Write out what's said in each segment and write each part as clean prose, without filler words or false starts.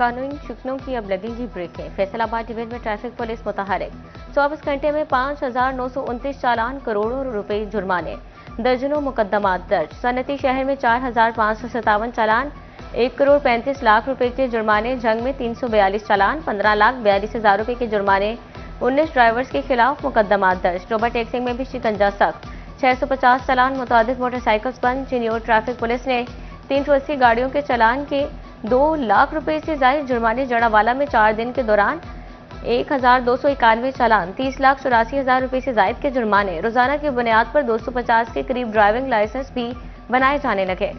कानूनी शिकनों की अब लगेंगी ब्रेकें। फैसलाबाद डिवीजन में ट्रैफिक पुलिस मुतहरिक। 24 घंटे में 5,929 चालान, करोड़ों रुपए जुर्माने, दर्जनों मुकदमात दर्ज। सनती शहर में 4,557 चालान, 1,35,00,000 रुपए के जुर्माने। जंग में 342 चालान, 15,42,000 रुपए के जुर्माने। 19 ड्राइवर्स के खिलाफ मुकदमात दर्ज। टोबा टैक्सिंग में भी शिकंजा सख्त। 650 चालान, मुतादिद मोटरसाइकिल्स बंद। चिन्योर ट्रैफिक पुलिस ने 380 गाड़ियों के चालान के 2 लाख रुपए से जायद जुर्माने। जड़ावाला में 4 दिन के दौरान 1,291 चालान, 30,84,000 रुपए से जायद के जुर्माने। रोजाना की बुनियाद पर 250 के करीब ड्राइविंग लाइसेंस भी बनाए जाने लगे।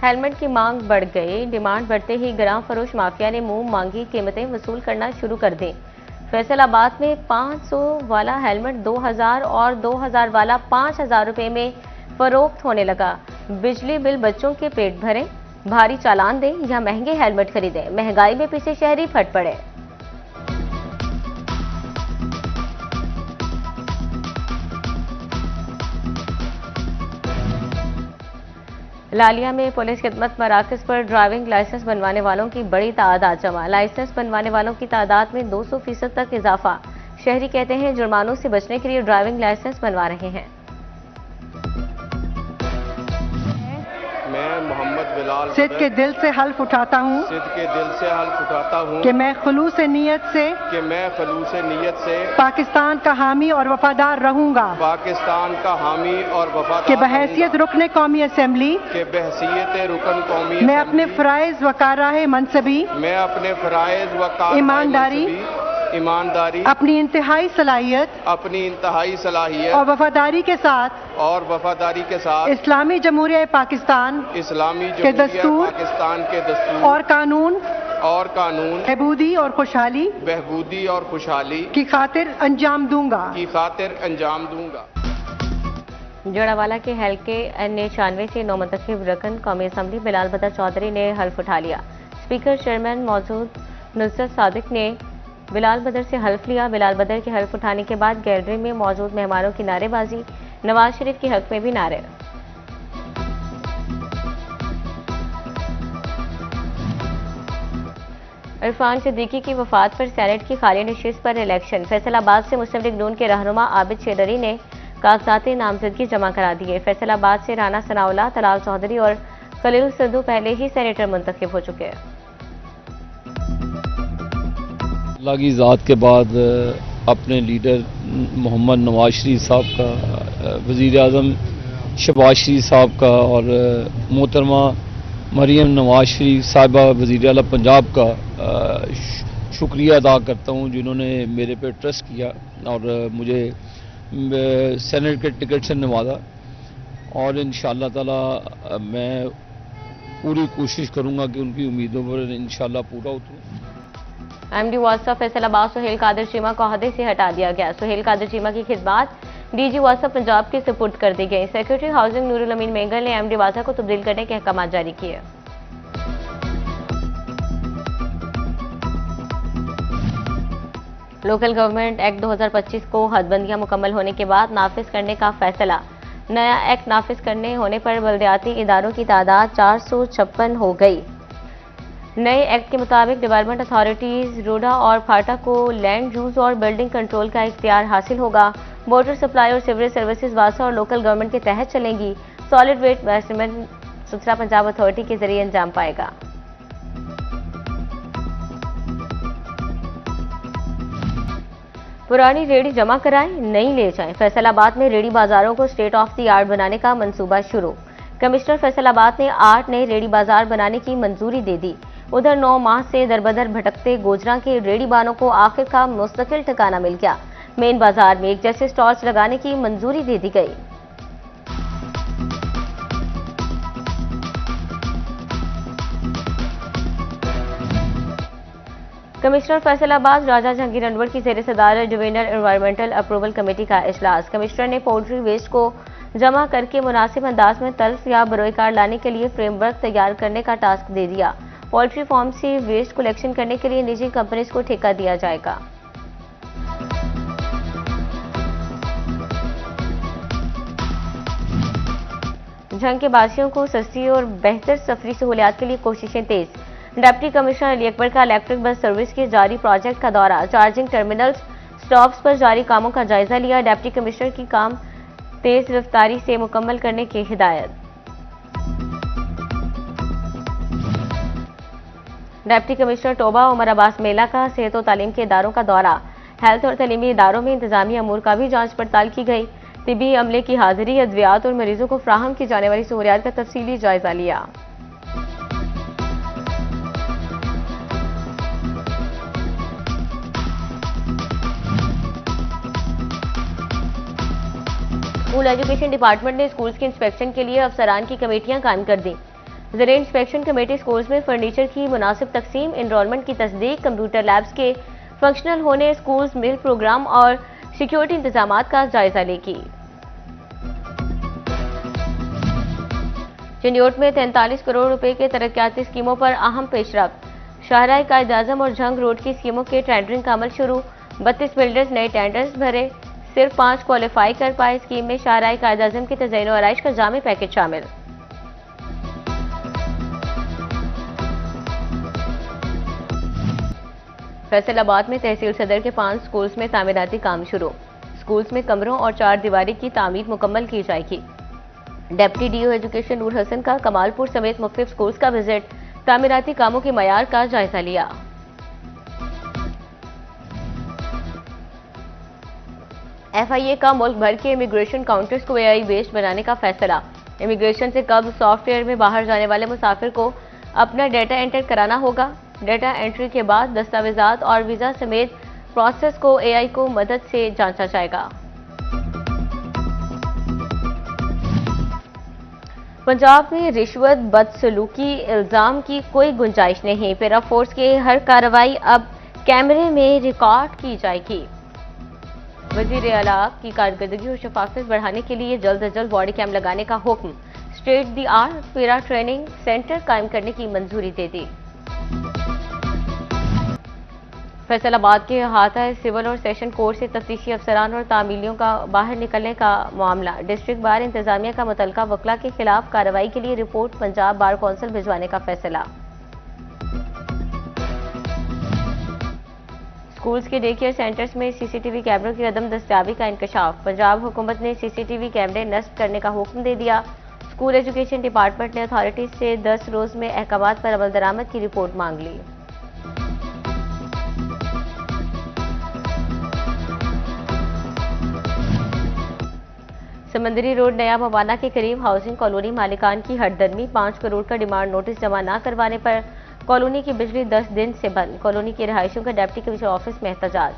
हेलमेट की मांग बढ़ गई। डिमांड बढ़ते ही ग्राम फरोश माफिया ने मुंह मांगी कीमतें वसूल करना शुरू कर दी। फैसलाबाद में 500 वाला हेलमेट 2,000 और 2,000 वाला 5,000 रुपए में फरोख्त होने लगा। बिजली बिल बच्चों के पेट भरें, भारी चालान दें या महंगे हेलमेट खरीदें। महंगाई में पीछे शहरी फट पड़े। लालिया में पुलिस खिदमत मराकज पर ड्राइविंग लाइसेंस बनवाने वालों की बड़ी तादाद जमा। लाइसेंस बनवाने वालों की तादाद में 200% तक इजाफा। शहरी कहते हैं जुर्मानों से बचने के लिए ड्राइविंग लाइसेंस बनवा रहे हैं। मैं मोहम्मद बिलाल सिद्ध के दिल से हल्फ उठाता हूँ कि मैं खुलूस नीयत से पाकिस्तान का हामी और वफादार रहूंगा। कि बहैसियत रुकन कौमी असेंबली मैं अपने फ़राइज़ व कारराह मनसबी ईमानदारी अपनी इंतहाई सलाहियत और वफादारी के साथ इस्लामी जमहूरिया पाकिस्तान के दस्तूर और कानून बहबूदी और खुशहाली की खातिर अंजाम दूंगा। जड़ावाला के हल्के N96 से नौमंतखब रकन कौमी असम्बली बिलाल बदर चौधरी ने हल्फ उठा लिया। स्पीकर चेयरमैन मौजूद नुसरत सादिक ने बिलाल बदर से हल्फ लिया। बिलाल बदर के हल्फ उठाने के बाद गैलरी में मौजूद मेहमानों की नारेबाजी, नवाज शरीफ के हक में भी नारे। इरफान सिद्दीकी की वफात पर सेनेट की खाली नशिस्त पर इलेक्शन। फैसलाबाद से मुस्लिम लीग नून के रहनुमा आबिद शेदरी ने कागजाती नामजदगी जमा करा दिए। फैसलाबाद से राना सनाउल्लाह, तलाल चौधरी और खलील सिद्धू पहले ही सेनेटर मुंतखब हो चुके हैं। अल्लाह की ज़ात के बाद अपने लीडर मोहम्मद नवाज शरीफ साहब का, वज़ीर आज़म शहबाज शरीफ साहब का और मोहतरमा मरियम नवाज शरीफ साहिबा वज़ीर आला पंजाब का शुक्रिया अदा करता हूँ जिन्होंने मेरे पे ट्रस्ट किया और मुझे सेनेट के टिकट से नवाजा। और इंशाअल्लाह ताला मैं पूरी कोशिश करूँगा कि उनकी उम्मीदों पर इंशाअल्लाह पूरा उतरूँ। MD वासा फैसलाबाद सुहेल कादिर चीमा को अहदे से हटा दिया गया। सुहेल कादिर चीमा की खिदमात DG वासा पंजाब के सुपुर्द कर दी गई। सेक्रेटरी हाउसिंग नूरुल अमीन मेंगल ने MD वासा को तब्दील करने के अहकाम जारी किए। लोकल गवर्नमेंट एक्ट 2025 को हदबंदियां मुकम्मल होने के बाद नाफिज करने का फैसला। नया एक्ट नाफिज करने होने पर बल्दियाती इदारों की तादाद 456 हो गई। नए एक्ट के मुताबिक डेवलपमेंट अथॉरिटीज रोडा और फाटा को लैंड यूज और बिल्डिंग कंट्रोल का इख्तियार हासिल होगा। वाटर सप्लाई और सीवरेज सर्विसेज वासा और लोकल गवर्नमेंट के तहत चलेंगी। सॉलिड वेस्ट मैनेजमेंट सुथरा पंजाब अथॉरिटी के जरिए अंजाम पाएगा। पुरानी रेडी जमा कराएं, नई ले जाएं। फैसलाबाद में रेडी बाजारों को स्टेट ऑफ द आर्ट बनाने का मंसूबा शुरू। कमिश्नर फैसलाबाद ने 8 नए रेडी बाजार बनाने की मंजूरी दे दी। उधर 9 माह से दरबदर भटकते गोजरा के रेडी बानों को आखिर का मुस्तकिल ठिकाना मिल गया। मेन बाजार में एक जैसे स्टॉल्स लगाने की मंजूरी दे दी गई। कमिश्नर फैसलाबाद राजा जहांगीर अनवर की जेर सदारत डिवीजनल एनवायरमेंटल अप्रूवल कमेटी का इजलास। कमिश्नर ने पोल्ट्री वेस्ट को जमा करके मुनासिब अंदाज में तल्फ या बरोएकार लाने के लिए फ्रेमवर्क तैयार करने का टास्क दे दिया। पोल्ट्री फार्म से वेस्ट कलेक्शन करने के लिए निजी कंपनीज को ठेका दिया जाएगा। झंग के वासियों को सस्ती और बेहतर सफरी सहूलियात के लिए कोशिशें तेज। डिप्टी कमिश्नर अली अकबर का इलेक्ट्रिक बस सर्विस के जारी प्रोजेक्ट का दौरा, चार्जिंग टर्मिनल्स, स्टॉप्स पर जारी कामों का जायजा लिया। डिप्टी कमिश्नर की काम तेज रफ्तारी से मुकम्मल करने की हिदायत। डिप्टी कमिश्नर टोबा उमर अब्बास मेला का सेहत और तालीम के इदारों का दौरा, हेल्थ और तालीमी इदारों में इंतजामी अमूर का भी जांच पड़ताल की गई। तिबी अमले की हाजिरी, अद्वियात और मरीजों को फ्राहम की जाने वाली सहूलियात का तफसीली जायजा लिया। स्कूल एजुकेशन डिपार्टमेंट ने स्कूल्स के इंस्पेक्शन के लिए अफसरान की कमेटियां कायम कर दी। ज़रिए इंस्पेक्शन कमेटी स्कूल्स में फर्नीचर की मुनासिब तकसीम, एनरोलमेंट की तस्दीक, कंप्यूटर लैब्स के फंक्शनल होने, स्कूल्स मिल प्रोग्राम और सिक्योरिटी इंतजामात का जायजा लेगी। चिन्योट में 43 करोड़ रुपए के तरक्याती स्कीमों पर अहम पेशरफ्त। शाहराह कायद-ए-आज़म और जंग रोड की स्कीमों के टेंडरिंग का अमल शुरू। 32 बिल्डर्स नए टेंडर्स भरे, सिर्फ 5 क्वालिफाई कर पाए। स्कीम में शाहराह कायद-ए-आज़म के तज़य्युन और आराइश का जामी पैकेज शामिल। फैसलाबाद में तहसील सदर के 5 स्कूल्स में तामीराती काम शुरू। स्कूल्स में कमरों और 4 दीवारी की तामीर मुकम्मल की जाएगी। डिप्टी डीओ एजुकेशन नूर हसन का कमालपुर समेत मुख्तलिफ स्कूल्स का विजिट, तामीराती कामों के मयार का जायजा लिया। FIA का मुल्क भर के इमिग्रेशन काउंटर्स को AI बेस्ड बनाने का फैसला। इमिग्रेशन से कब्ल सॉफ्टवेयर में बाहर जाने वाले मुसाफिर को अपना डेटा एंटर कराना होगा। डेटा एंट्री के बाद दस्तावेजात और वीजा समेत प्रोसेस को AI को मदद से जांचा जाएगा। पंजाब में रिश्वत बदसलूकी इल्जाम की कोई गुंजाइश नहीं। पैरा फोर्स की हर कार्रवाई अब कैमरे में रिकॉर्ड की जाएगी। वजीर आला की कारकर्दगी और शफाफियत बढ़ाने के लिए जल्द अज जल्द बॉडी कैम लगाने का हुक्म। स्टेट दी आर्ट पैरा ट्रेनिंग सेंटर कायम करने की मंजूरी दे दी। फैसलाबाद के अहाता सिविल और सेशन कोर्ट से तफ्तीशी अफसरान और तामीलियों का बाहर निकलने का मामला। डिस्ट्रिक्ट बार इंतजामिया का मुतलका वकला के खिलाफ कार्रवाई के लिए रिपोर्ट पंजाब बार कौंसिल भिजवाने का फैसला। स्कूल्स के डे केयर सेंटर्स में CCTV कैमरों की अदम दस्तयाबी का इंकशाफ। पंजाब हुकूमत ने CCTV कैमरे नस्ब करने का हुक्म दे दिया। स्कूल एजुकेशन डिपार्टमेंट ने अथॉरिटी से 10 रोज में अहकामात पर अमल दरामद की रिपोर्ट मांग ली। समंदरी रोड नया मवाना के करीब हाउसिंग कॉलोनी मालिकान की हड़दर्मी। 5 करोड़ का डिमांड नोटिस जमा न करवाने पर कॉलोनी की बिजली 10 दिन से बंद। कॉलोनी की रिहायशियों का डिप्टी कमिश्नर ऑफिस में एहतजाज।